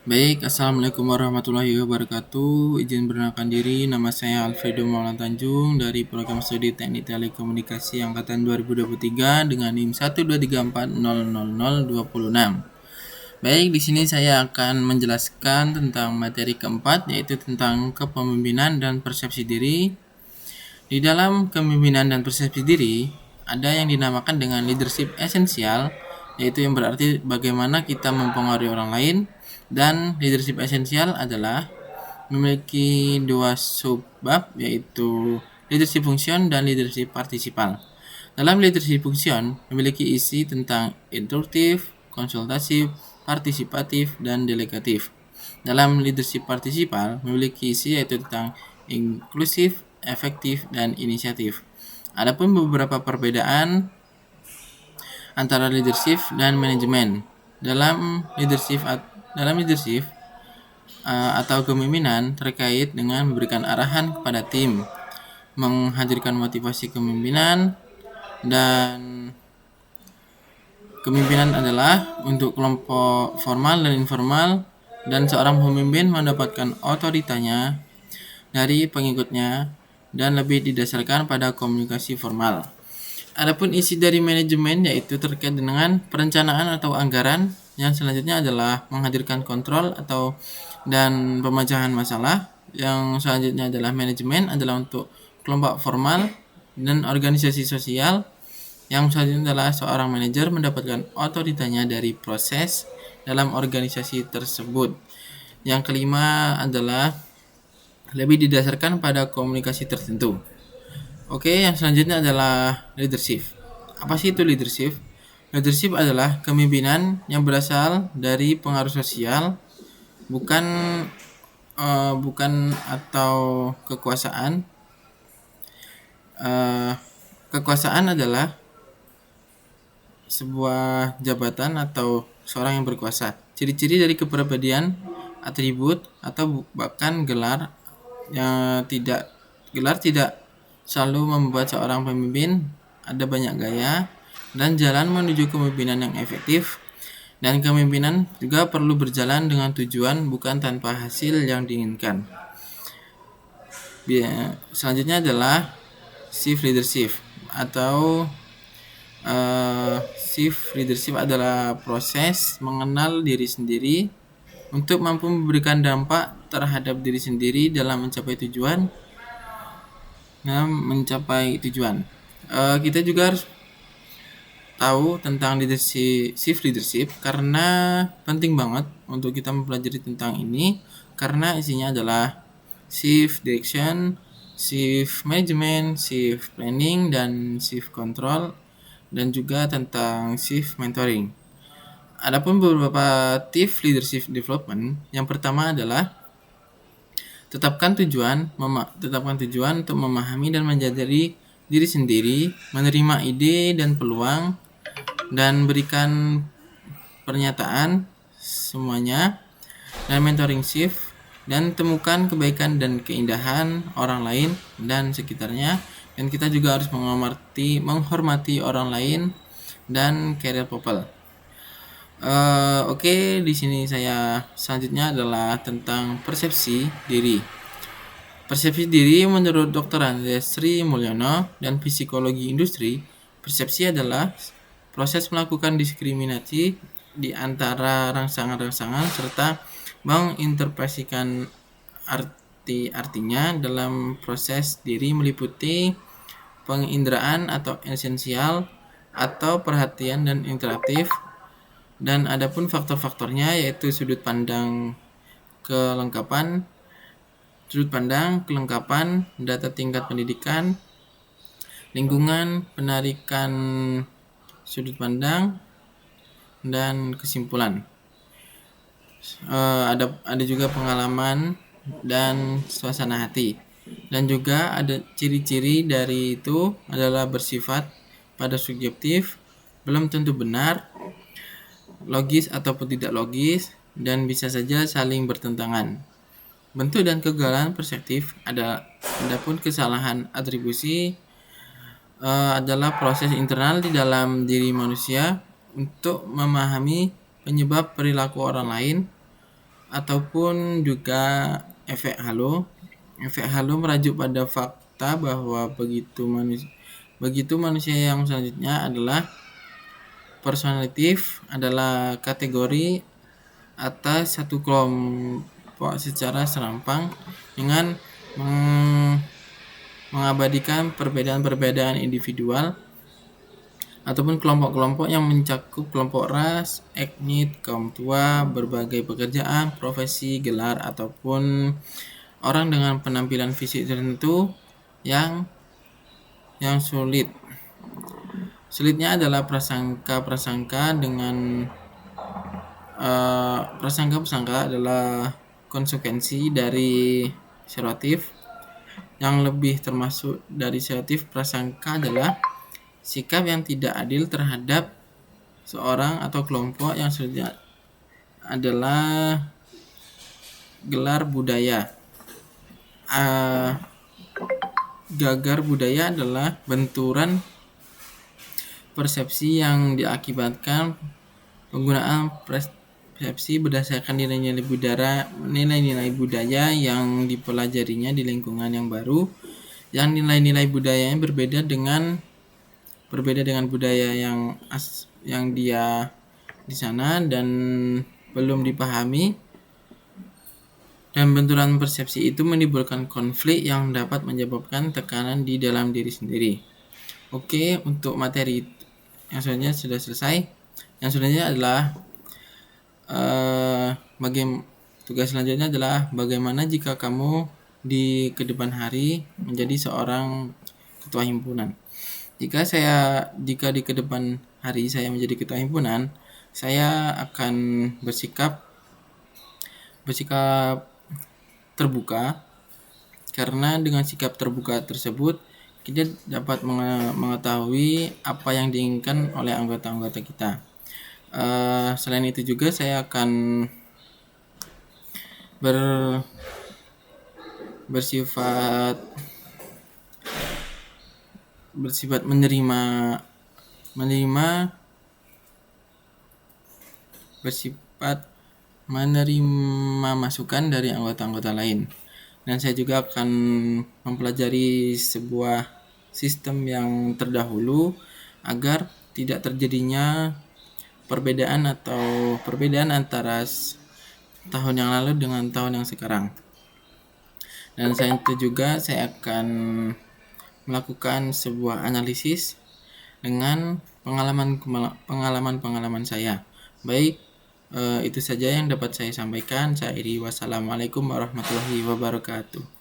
Baik, Assalamualaikum warahmatullahi wabarakatuh. Izin perkenalkan diri, nama saya Alfredo Maulana Tanjung dari Program Studi Teknik Telekomunikasi Angkatan 2023 dengan NIM 123400026. Baik, di sini saya akan menjelaskan tentang materi keempat, yaitu tentang kepemimpinan dan persepsi diri. Di dalam kepemimpinan dan persepsi diri, ada yang dinamakan dengan leadership esensial, yaitu yang berarti bagaimana kita mempengaruhi orang lain, dan leadership esensial adalah memiliki dua subbab, yaitu leadership function dan leadership partisipal. Dalam leadership function memiliki isi tentang instruktif, konsultatif, partisipatif, dan delegatif. Dalam leadership partisipal memiliki isi yaitu tentang inklusif, efektif, dan inisiatif. Adapun beberapa perbedaan antara leadership dan manajemen. Dalam leadership atau kepemimpinan terkait dengan memberikan arahan kepada tim, menghadirkan motivasi kepemimpinan, dan kepemimpinan adalah untuk kelompok formal dan informal, dan seorang pemimpin mendapatkan otoritasnya dari pengikutnya dan lebih didasarkan pada komunikasi formal. Adapun isi dari manajemen yaitu terkait dengan perencanaan atau anggaran. Yang selanjutnya adalah menghadirkan kontrol dan pemecahan masalah. Yang selanjutnya adalah manajemen adalah untuk kelompok formal dan organisasi sosial. Yang selanjutnya adalah seorang manajer mendapatkan otoritasnya dari proses dalam organisasi tersebut. Yang kelima adalah lebih didasarkan pada komunikasi tertentu. Oke, yang selanjutnya adalah leadership. Apa sih itu leadership? Leadership adalah kepemimpinan yang berasal dari pengaruh sosial, bukan atau kekuasaan. Kekuasaan adalah sebuah jabatan atau seorang yang berkuasa. Ciri-ciri dari kepribadian, atribut, atau bahkan gelar tidak selalu membuat seorang pemimpin. Ada banyak gaya dan jalan menuju kepemimpinan yang efektif, dan kepemimpinan juga perlu berjalan dengan tujuan, bukan tanpa hasil yang diinginkan. Selanjutnya adalah shift leadership atau shift leadership adalah proses mengenal diri sendiri untuk mampu memberikan dampak terhadap diri sendiri dalam mencapai tujuan. Kita juga harus tahu tentang shift leadership karena penting banget untuk kita mempelajari tentang ini, karena isinya adalah shift direction, shift management, shift planning, dan shift control, dan juga tentang shift mentoring. Adapun beberapa tips leadership development, yang pertama adalah tetapkan tujuan untuk memahami dan menjadi diri sendiri, menerima ide dan peluang, dan berikan pernyataan semuanya, dan mentoring shift, dan temukan kebaikan dan keindahan orang lain dan sekitarnya, dan kita juga harus menghormati orang lain dan career people. Oke, di sini saya selanjutnya adalah tentang persepsi diri. Persepsi diri menurut Dr. Andreas Sri Mulyono dan psikologi industri, persepsi adalah proses melakukan diskriminasi di antara rangsangan-rangsangan serta menginterpretasikan artinya dalam proses diri meliputi penginderaan atau esensial atau perhatian dan interaktif. Dan adapun faktor-faktornya yaitu sudut pandang, kelengkapan, data tingkat pendidikan, lingkungan, penarikan sudut pandang, dan kesimpulan. Ada juga pengalaman dan suasana hati. Dan juga ada ciri-ciri dari itu adalah bersifat pada subjektif, belum tentu benar, logis ataupun tidak logis, dan bisa saja saling bertentangan. Bentuk dan kegagalan perspektif adapun kesalahan atribusi adalah proses internal di dalam diri manusia untuk memahami penyebab perilaku orang lain, ataupun juga efek halo. Efek halo merujuk pada fakta bahwa begitu manusia yang selanjutnya adalah personalitif, adalah kategori atas satu kelompok secara serampang dengan mengabadikan perbedaan-perbedaan individual ataupun kelompok-kelompok yang mencakup kelompok ras, etnis, kaum tua, berbagai pekerjaan, profesi, gelar, ataupun orang dengan penampilan fisik tertentu yang sulit. Sulitnya adalah prasangka-prasangka dengan prasangka-prasangka adalah konsekuensi dari stereotip. Yang lebih termasuk dari stereotip prasangka adalah sikap yang tidak adil terhadap seorang atau kelompok yang selanjutnya adalah gelar budaya. Gagar budaya adalah benturan persepsi yang diakibatkan penggunaan persepsi berdasarkan nilai-nilai budaya yang dipelajarinya di lingkungan yang baru, yang nilai-nilai budayanya berbeda dengan budaya yang dia di sana dan belum dipahami, dan benturan persepsi itu menimbulkan konflik yang dapat menyebabkan tekanan di dalam diri sendiri. Oke, untuk materi yang selanjutnya sudah selesai. Yang selanjutnya adalah tugas selanjutnya adalah bagaimana jika kamu di kedepan hari menjadi seorang ketua himpunan. Jika di kedepan hari saya menjadi ketua himpunan, saya akan bersikap terbuka, karena dengan sikap terbuka tersebut kita dapat mengetahui apa yang diinginkan oleh anggota-anggota kita. Selain itu juga saya akan bersifat menerima masukan dari anggota-anggota lain, dan saya juga akan mempelajari sebuah sistem yang terdahulu agar tidak terjadinya perbedaan antara tahun yang lalu dengan tahun yang sekarang. Dan selain itu juga saya akan melakukan sebuah analisis dengan pengalaman saya. Baik, itu saja yang dapat saya sampaikan. Saya Iri. Wassalamualaikum warahmatullahi wabarakatuh.